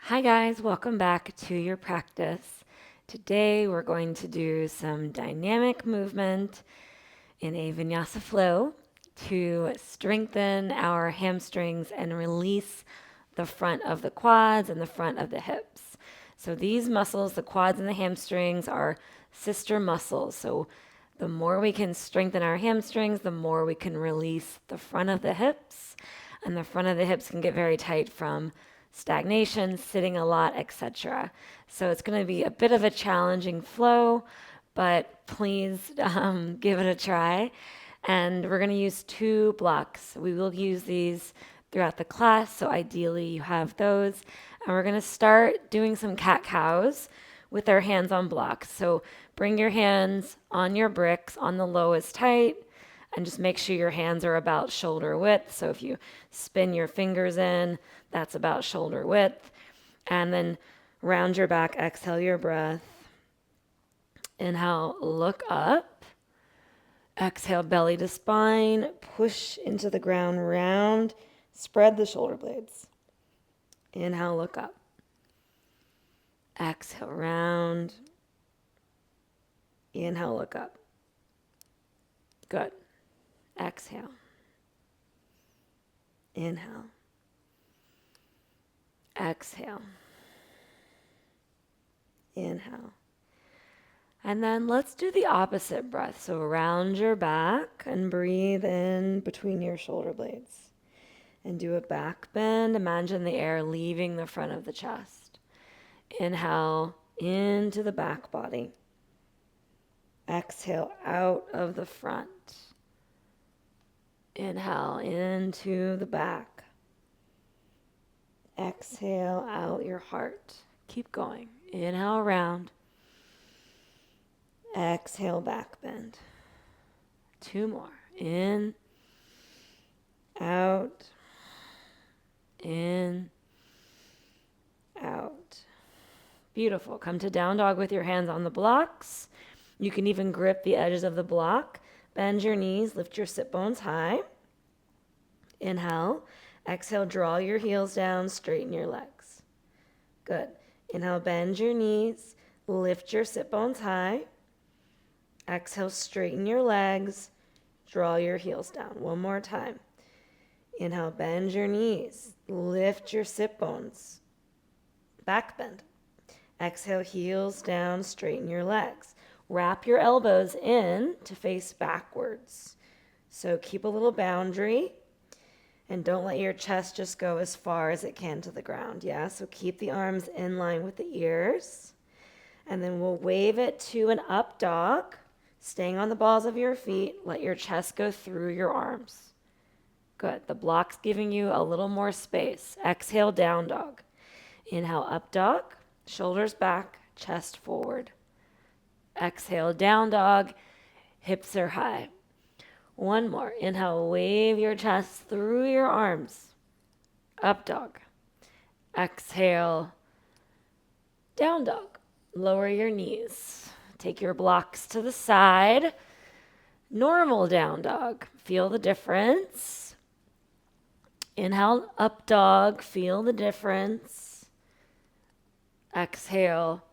Hi guys, welcome back to your practice. Today we're going to do some dynamic movement in a vinyasa flow to strengthen our hamstrings and release the front of the quads and the front of the hips. So these muscles, the quads and the hamstrings, are sister muscles. So the more we can strengthen our hamstrings, the more we can release the front of the hips. And the front of the hips can get very tight from stagnation, sitting a lot, etc. So it's going to be a bit of a challenging flow, but please give it a try. And we're going to use two blocks. We will use these throughout the class, so ideally you have those. And we're going to start doing some cat cows with our hands on blocks. So bring your hands on your bricks on the lowest height and just make sure your hands are about shoulder width. So if you spin your fingers in, that's about shoulder width. And then round your back, exhale your breath. Inhale, look up. Exhale, belly to spine, push into the ground, round, spread the shoulder blades. Inhale, look up. Exhale, round. Inhale, look up. Good. Exhale. Inhale. Exhale. Inhale. And then let's do the opposite breath. So round your back and breathe in between your shoulder blades. And do a back bend. Imagine the air leaving the front of the chest. Inhale into the back body. Exhale out of the front. Inhale into the back. Exhale out your heart. Keep going. Inhale round. Exhale back bend. Two more. In. Out. In. Out. Beautiful. Come to down dog with your hands on the blocks. You can even grip the edges of the block. Bend your knees, lift your sit bones high. Inhale. Exhale, draw your heels down, straighten your legs. Good. Inhale, bend your knees, lift your sit bones high. Exhale, straighten your legs, draw your heels down. One more time. Inhale, bend your knees, lift your sit bones. Back bend. Exhale, heels down, straighten your legs. Wrap your elbows in to face backwards. So keep a little boundary and don't let your chest just go as far as it can to the ground. Yeah, so keep the arms in line with the ears. And then we'll wave it to an up dog, staying on the balls of your feet. Let your chest go through your arms. Good. The block's giving you a little more space. Exhale, down dog. Inhale, up dog, shoulders back, chest forward. Exhale, down dog, hips are high. One more. Inhale, wave your chest through your arms. Up dog. Exhale, down dog. Lower your knees. Take your blocks to the side. Normal down dog. Feel the difference. Inhale, up dog. Feel the difference. Exhale,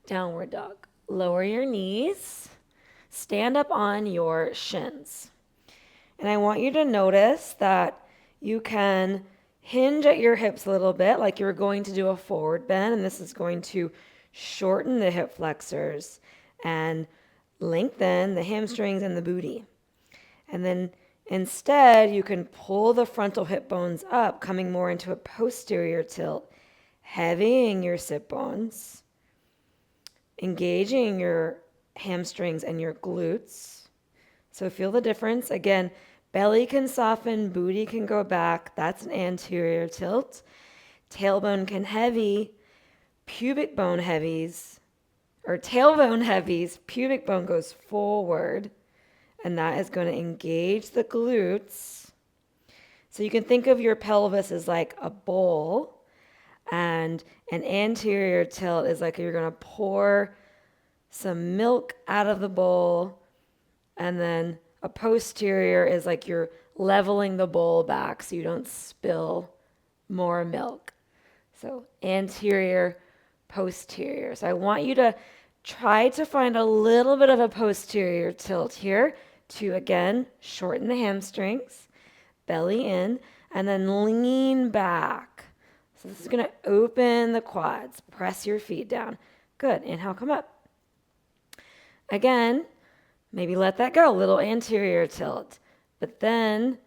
downward dog. Lower your knees. Stand up on your shins. And I want you to notice that you can hinge at your hips a little bit like you're going to do a forward bend. And this is going to shorten the hip flexors and lengthen the hamstrings and the booty. And then instead, you can pull the frontal hip bones up, coming more into a posterior tilt, heavying your sit bones, engaging your hamstrings and your glutes. So feel the difference. Again, belly can soften, booty can go back. That's an anterior tilt. Tailbone can heavy, pubic bone heavies, or tailbone heavies, pubic bone goes forward, and that is going to engage the glutes. So you can think of your pelvis as like a bowl, and an anterior tilt is like you're going to pour some milk out of the bowl, and then a posterior is like you're leveling the bowl back so you don't spill more milk. So anterior, posterior. So I want you to try to find a little bit of a posterior tilt here to, again, shorten the hamstrings, belly in, and then lean back. So this is going to open the quads. Press your feet down. Good. Inhale, come up. Again, maybe let that go. Little anterior tilt. But then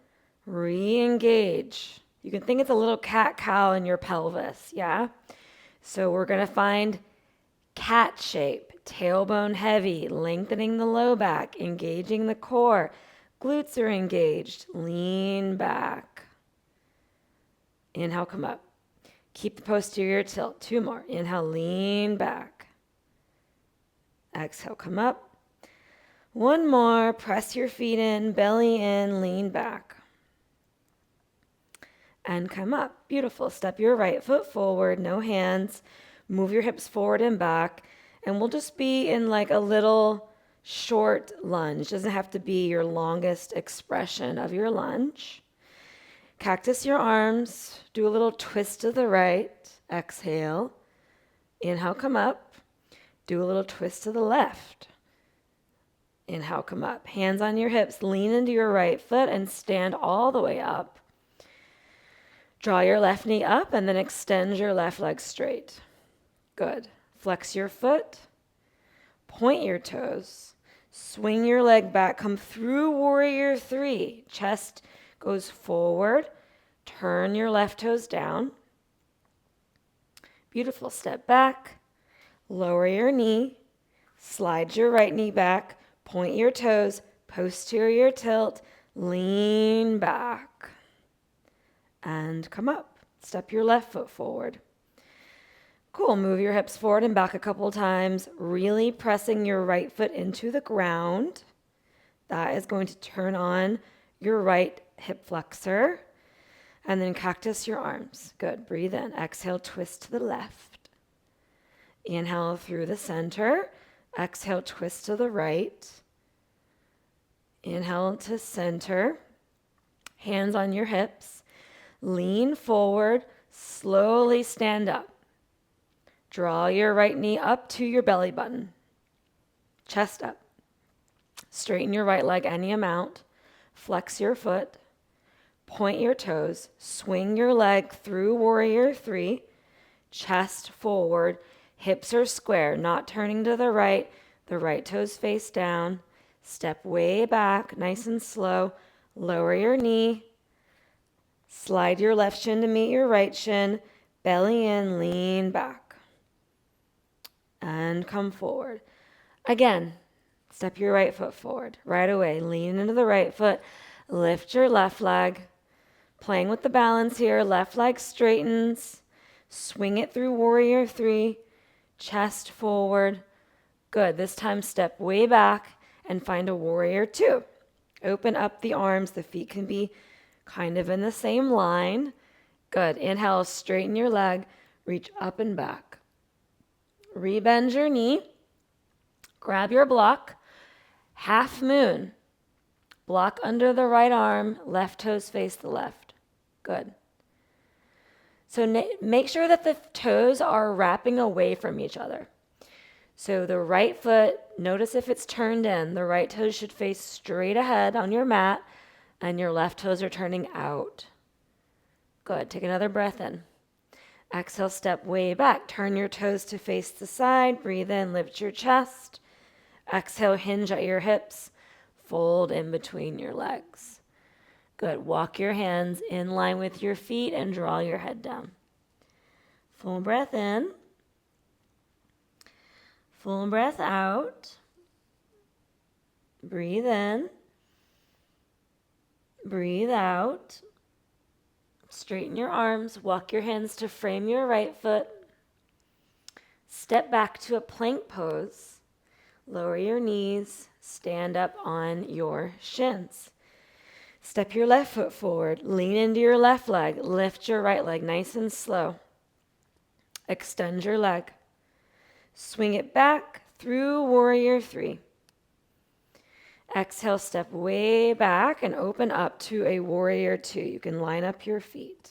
re-engage. You can think it's a little cat-cow in your pelvis, yeah? So we're going to find cat shape, tailbone heavy, lengthening the low back, engaging the core. Glutes are engaged. Lean back. Inhale, come up. Keep the posterior tilt. 2 more. Inhale, lean back. Exhale, come up. 1 more. Press your feet in, belly in, lean back. And come up. Beautiful. Step your right foot forward, no hands. Move your hips forward and back. And we'll just be in like a little short lunge. Doesn't have to be your longest expression of your lunge. Cactus your arms. Do a little twist to the right. Exhale. Inhale, come up. Do a little twist to the left. Inhale, come up. Hands on your hips. Lean into your right foot and stand all the way up. Draw your left knee up and then extend your left leg straight. Good. Flex your foot. Point your toes. Swing your leg back. Come through warrior 3. Chest goes forward. Turn your left toes down. Beautiful. Step back. Lower your knee. Slide your right knee back. Point your toes. Posterior tilt. Lean back. And come up. Step your left foot forward. Cool. Move your hips forward and back a couple times, really pressing your right foot into the ground. That is going to turn on your right hip flexor. And then cactus your arms. Good. Breathe in. Exhale, twist to the left. Inhale through the center. Exhale, twist to the right. Inhale to center. Hands on your hips. Lean forward, slowly stand up. Draw your right knee up to your belly button. Chest up. Straighten your right leg any amount. Flex your foot. Point your toes. Swing your leg through warrior 3. Chest forward. Hips are square, not turning to the right. The right toes face down. Step way back, nice and slow. Lower your knee. Slide your left shin to meet your right shin. Belly in, lean back. And come forward. Again, step your right foot forward. Right away, lean into the right foot. Lift your left leg. Playing with the balance here. Left leg straightens. Swing it through warrior 3. Chest forward. Good. This time step way back and find a warrior 2. Open up the arms. The feet can be kind of in the same line. Good. Inhale, straighten your leg. Reach up and back. Rebend your knee. Grab your block. Half moon. Block under the right arm. Left toes face the left. Good. So make sure that the toes are wrapping away from each other. So the right foot, notice if it's turned in. The right toes should face straight ahead on your mat, and your left toes are turning out. Good. Take another breath in. Exhale, step way back. Turn your toes to face the side. Breathe in, lift your chest. Exhale, hinge at your hips. Fold in between your legs. Good. Walk your hands in line with your feet and draw your head down. Full breath in. Full breath out. Breathe in. Breathe out. Straighten your arms. Walk your hands to frame your right foot. Step back to a plank pose. Lower your knees. Stand up on your shins. Step your left foot forward. Lean into your left leg. Lift your right leg nice and slow. Extend your leg. Swing it back through warrior 3. Exhale, step way back and open up to a warrior 2. You can line up your feet.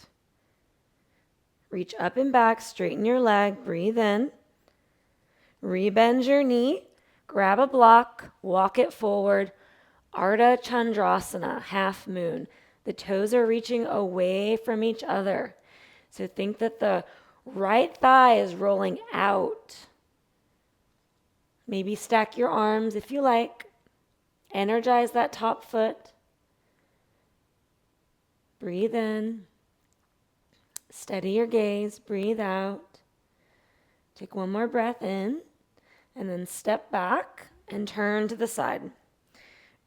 Reach up and back, straighten your leg, breathe in. Rebend your knee, grab a block, walk it forward. Ardha Chandrasana, half moon. The toes are reaching away from each other. So think that the right thigh is rolling out. Maybe stack your arms if you like. Energize that top foot. Breathe in. Steady your gaze. Breathe out. Take one more breath in. And then step back and turn to the side.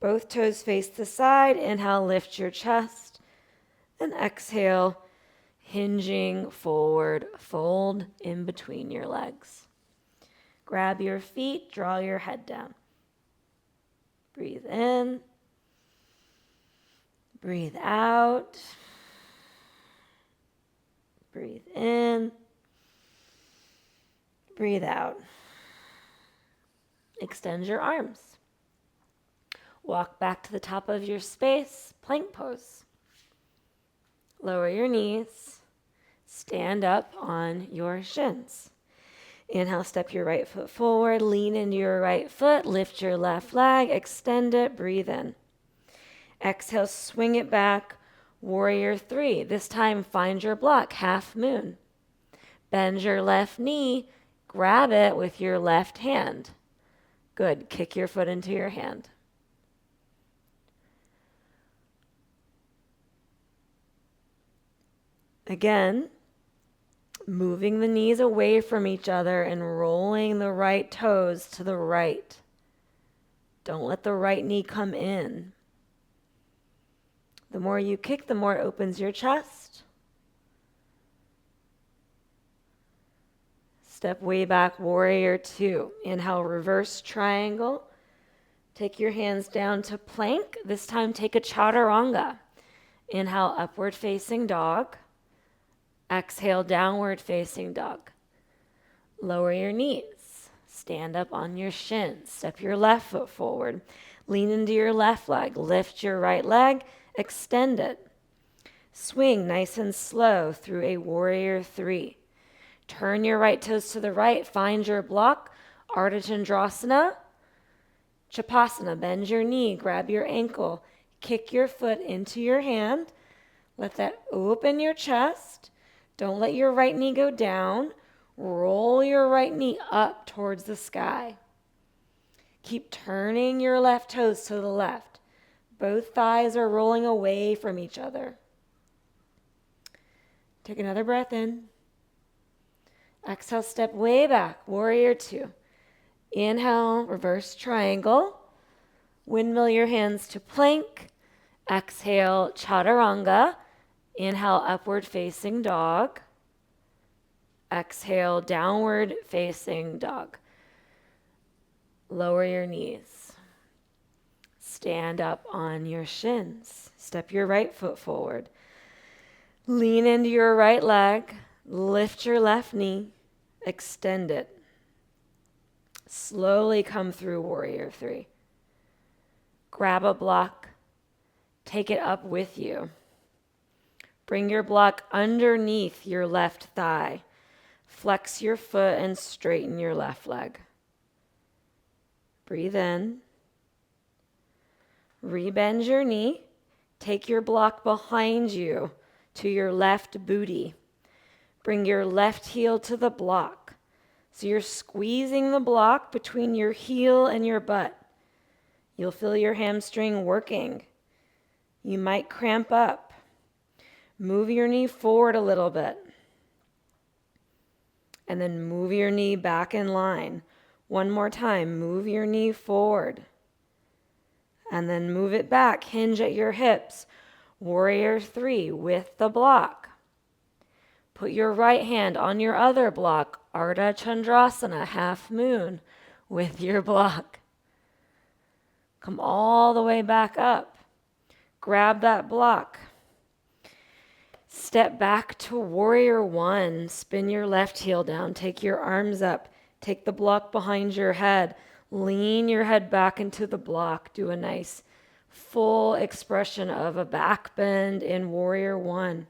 Both toes face the side. Inhale, lift your chest. And exhale, hinging forward, fold in between your legs. Grab your feet, draw your head down. Breathe in. Breathe out. Breathe in. Breathe out. Extend your arms. Walk back to the top of your space, plank pose. Lower your knees. Stand up on your shins. Inhale, step your right foot forward, lean into your right foot, lift your left leg, extend it, breathe in. Exhale, swing it back, warrior three. This time, find your block, half moon. Bend your left knee, grab it with your left hand. Good, kick your foot into your hand. Again, moving the knees away from each other and rolling the right toes to the right. Don't let the right knee come in. The more you kick, the more it opens your chest. Step way back, warrior two. Inhale, reverse triangle. Take your hands down to plank. This time take a chaturanga. Inhale, upward facing dog. Exhale, downward facing dog. Lower your knees. Stand up on your shins. Step your left foot forward. Lean into your left leg. Lift your right leg. Extend it. Swing nice and slow through a warrior three. Turn your right toes to the right. Find your block. Ardha Chandrasana. Chapasana. Bend your knee. Grab your ankle. Kick your foot into your hand. Let that open your chest. Don't let your right knee go down. Roll your right knee up towards the sky. Keep turning your left toes to the left. Both thighs are rolling away from each other. Take another breath in. Exhale, step way back, warrior two. Inhale, reverse triangle. Windmill your hands to plank. Exhale, chaturanga. Inhale, upward facing dog. Exhale, downward facing dog. Lower your knees. Stand up on your shins. Step your right foot forward. Lean into your right leg. Lift your left knee. Extend it. Slowly come through warrior three. Grab a block. Take it up with you. Bring your block underneath your left thigh. Flex your foot and straighten your left leg. Breathe in. Rebend your knee. Take your block behind you to your left booty. Bring your left heel to the block. So you're squeezing the block between your heel and your butt. You'll feel your hamstring working. You might cramp up. Move your knee forward a little bit. And then move your knee back in line. One more time, move your knee forward. And then move it back, hinge at your hips. Warrior three with the block. Put your right hand on your other block, Ardha Chandrasana, half moon, with your block. Come all the way back up. Grab that block. Step back to warrior one. Spin your left heel down. Take your arms up. Take the block behind your head. Lean your head back into the block. Do a nice full expression of a back bend in warrior one.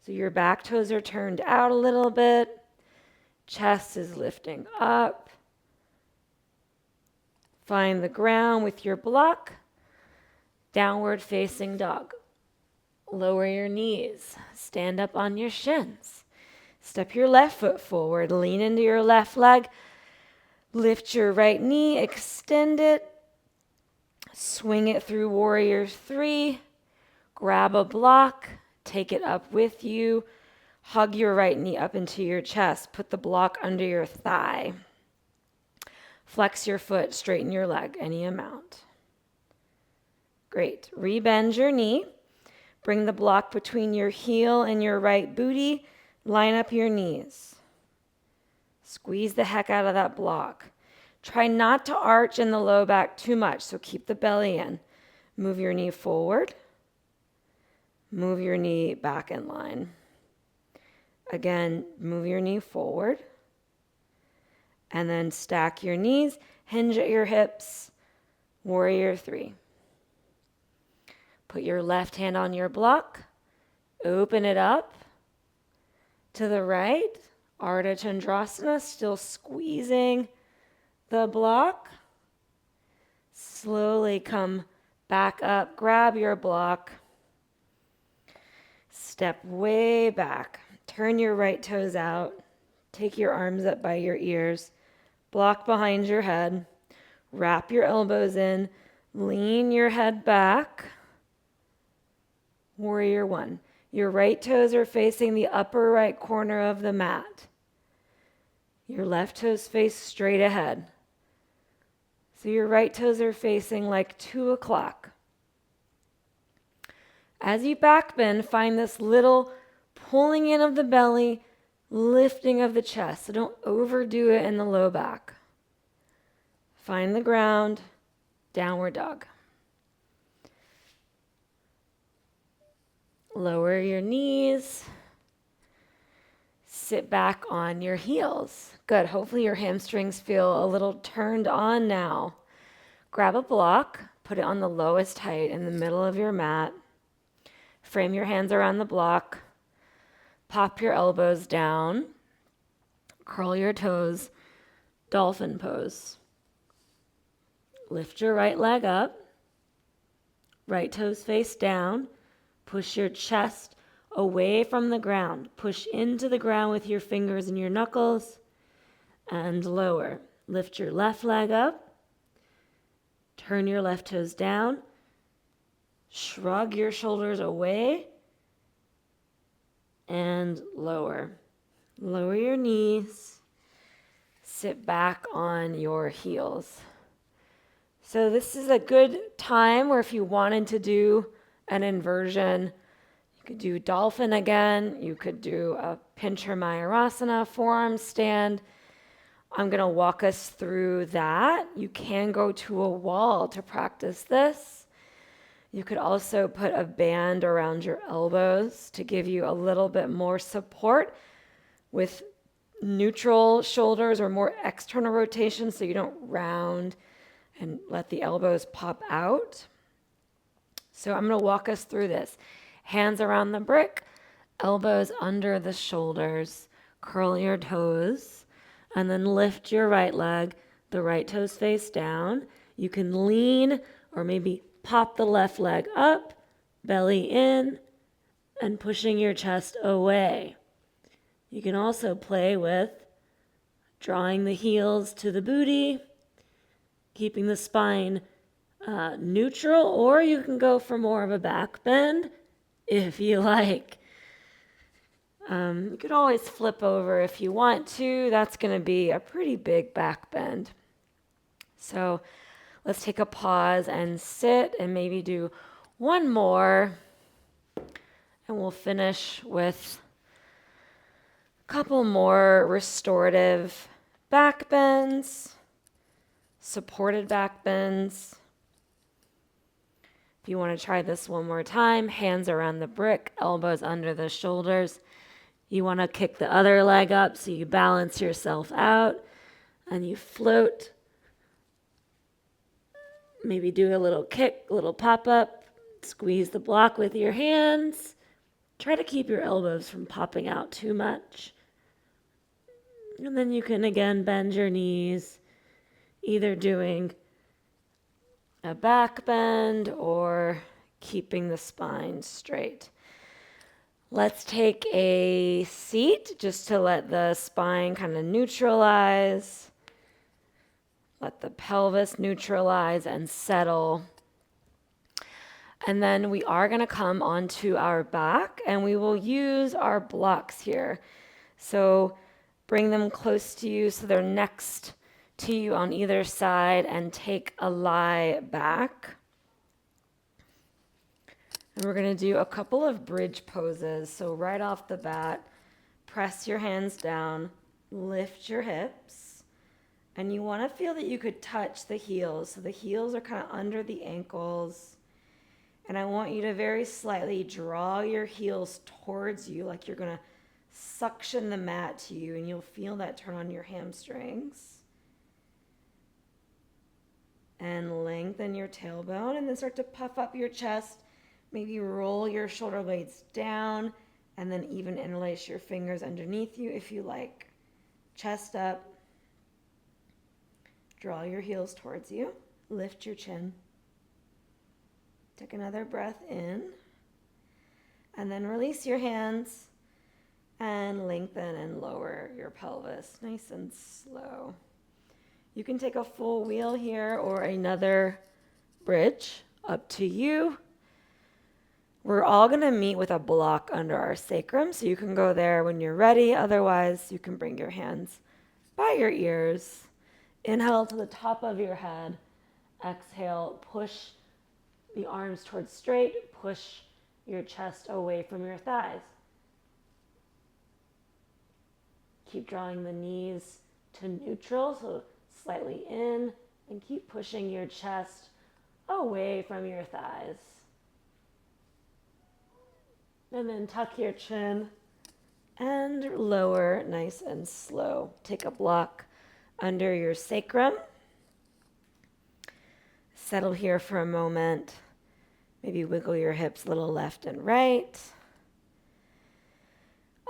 So your back toes are turned out a little bit. Chest is lifting up. Find the ground with your block. Downward facing dog. Lower your knees. Stand up on your shins. Step your left foot forward. Lean into your left leg. Lift your right knee. Extend it. Swing it through warrior 3. Grab a block. Take it up with you. Hug your right knee up into your chest. Put the block under your thigh. Flex your foot. Straighten your leg. Any amount. Great. Rebend your knee. Bring the block between your heel and your right booty. Line up your knees. Squeeze the heck out of that block. Try not to arch in the low back too much, so keep the belly in. Move your knee forward. Move your knee back in line. Again, move your knee forward. And then stack your knees. Hinge at your hips. Warrior 3. Put your left hand on your block. Open it up to the right. Ardha Chandrasana, still squeezing the block. Slowly come back up. Grab your block. Step way back. Turn your right toes out. Take your arms up by your ears. Block behind your head. Wrap your elbows in. Lean your head back. Warrior 1. Your right toes are facing the upper right corner of the mat. Your left toes face straight ahead. So your right toes are facing like 2 o'clock. As you back bend, find this little pulling in of the belly, lifting of the chest. So don't overdo it in the low back. Find the ground, downward dog. Lower your knees. Sit back on your heels. Good. Hopefully your hamstrings feel a little turned on now. Grab a block. Put it on the lowest height in the middle of your mat. Frame your hands around the block. Pop your elbows down. Curl your toes. Dolphin pose. Lift your right leg up. Right toes face down. Push your chest away from the ground. Push into the ground with your fingers and your knuckles. And lower. Lift your left leg up. Turn your left toes down. Shrug your shoulders away. And lower. Lower your knees. Sit back on your heels. So this is a good time where if you wanted to do an inversion, you could do dolphin again. You could do a pincher mayurasana, forearm stand. I'm going to walk us through that. You can go to a wall to practice this. You could also put a band around your elbows to give you a little bit more support with neutral shoulders or more external rotation so you don't round and let the elbows pop out. So I'm going to walk us through this. Hands around the brick, elbows under the shoulders, curl your toes, and then lift your right leg, the right toes face down. You can lean or maybe pop the left leg up, belly in, and pushing your chest away. You can also play with drawing the heels to the booty, keeping the spine neutral, or you can go for more of a back bend if you like. You could always flip over if you want to. That's going to be a pretty big back bend. So let's take a pause and sit and maybe do one more. And we'll finish with a couple more restorative back bends, supported back bends. If you want to try this one more time, hands around the brick, elbows under the shoulders. You want to kick the other leg up so you balance yourself out and you float. Maybe do a little kick, a little pop up. Squeeze the block with your hands. Try to keep your elbows from popping out too much. And then you can again bend your knees, either doing a back bend or keeping the spine straight. Let's take a seat just to let the spine kind of neutralize. Let the pelvis neutralize and settle. And then we are going to come onto our back and we will use our blocks here. So bring them close to you so they're next to you on either side and take a lie back. And we're going to do a couple of bridge poses. So right off the bat, press your hands down, lift your hips, and you want to feel that you could touch the heels. So the heels are kind of under the ankles. And I want you to very slightly draw your heels towards you like you're going to suction the mat to you, and you'll feel that turn on your hamstrings. And lengthen your tailbone, and then start to puff up your chest. Maybe roll your shoulder blades down and then even interlace your fingers underneath you if you like. Chest up. Draw your heels towards you. Lift your chin. Take another breath in. And then release your hands and lengthen and lower your pelvis. Nice and slow. You can take a full wheel here or another bridge. Up to you. We're all going to meet with a block under our sacrum, so you can go there when you're ready. Otherwise, you can bring your hands by your ears. Inhale to the top of your head. Exhale, push the arms towards straight. Push your chest away from your thighs. Keep drawing the knees to neutral, so slightly in, and keep pushing your chest away from your thighs. And then tuck your chin and lower nice and slow. Take a block under your sacrum. Settle here for a moment. Maybe wiggle your hips a little left and right.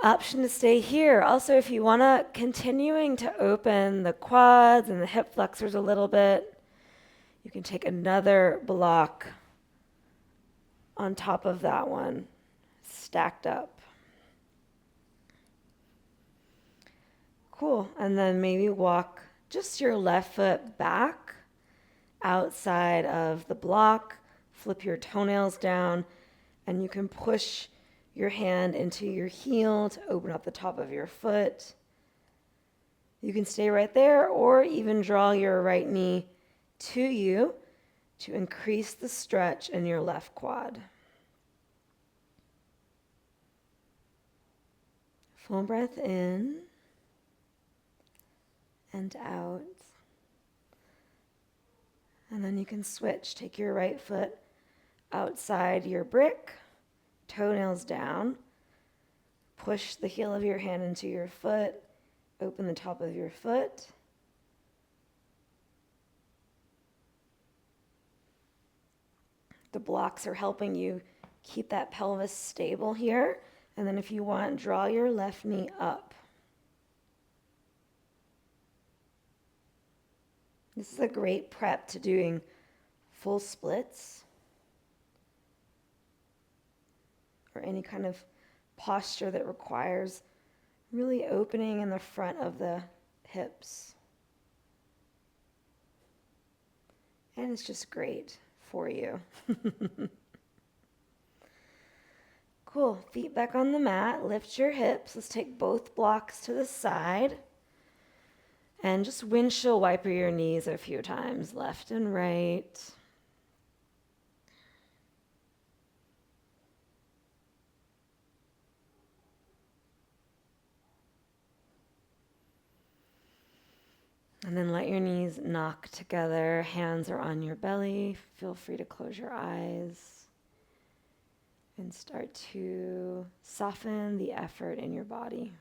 Option to stay here. Also, if you want to continuing to open the quads and the hip flexors a little bit, you can take another block on top of that one, stacked up. Cool. And then maybe walk just your left foot back outside of the block. Flip your toenails down, and you can push your hand into your heel to open up the top of your foot. You can stay right there or even draw your right knee to you to increase the stretch in your left quad. Full breath in and out. And then you can switch. Take your right foot outside your brick, toenails down. Push the heel of your hand into your foot. Open the top of your foot. The blocks are helping you keep that pelvis stable here. And then if you want, draw your left knee up. This is a great prep to doing full splits or any kind of posture that requires really opening in the front of the hips. And it's just great for you. Cool. Feet back on the mat. Lift your hips. Let's take both blocks to the side. And just windshield wiper your knees a few times, left and right. And then let your knees knock together. Hands are on your belly. Feel free to close your eyes. And start to soften the effort in your body.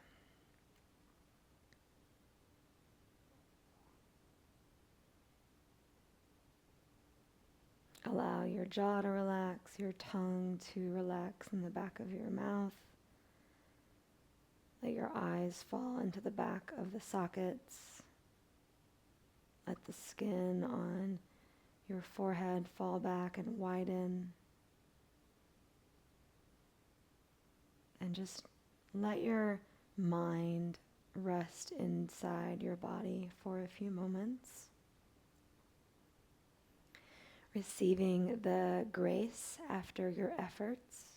allow your jaw to relax, your tongue to relax in the back of your mouth. Let your eyes fall into the back of the sockets. Let the skin on your forehead fall back and widen. And just let your mind rest inside your body for a few moments. Receiving the grace after your efforts.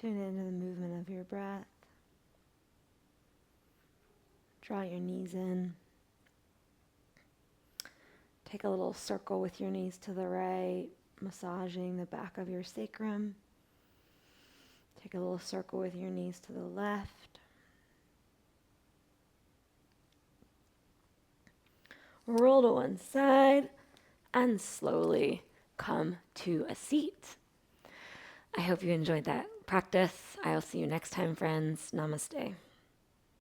Tune into the movement of your breath. Draw your knees in. Take a little circle with your knees to the right, massaging the back of your sacrum. Take a little circle with your knees to the left. Roll to one side and slowly come to a seat. I hope you enjoyed that practice. I'll see you next time, friends. Namaste.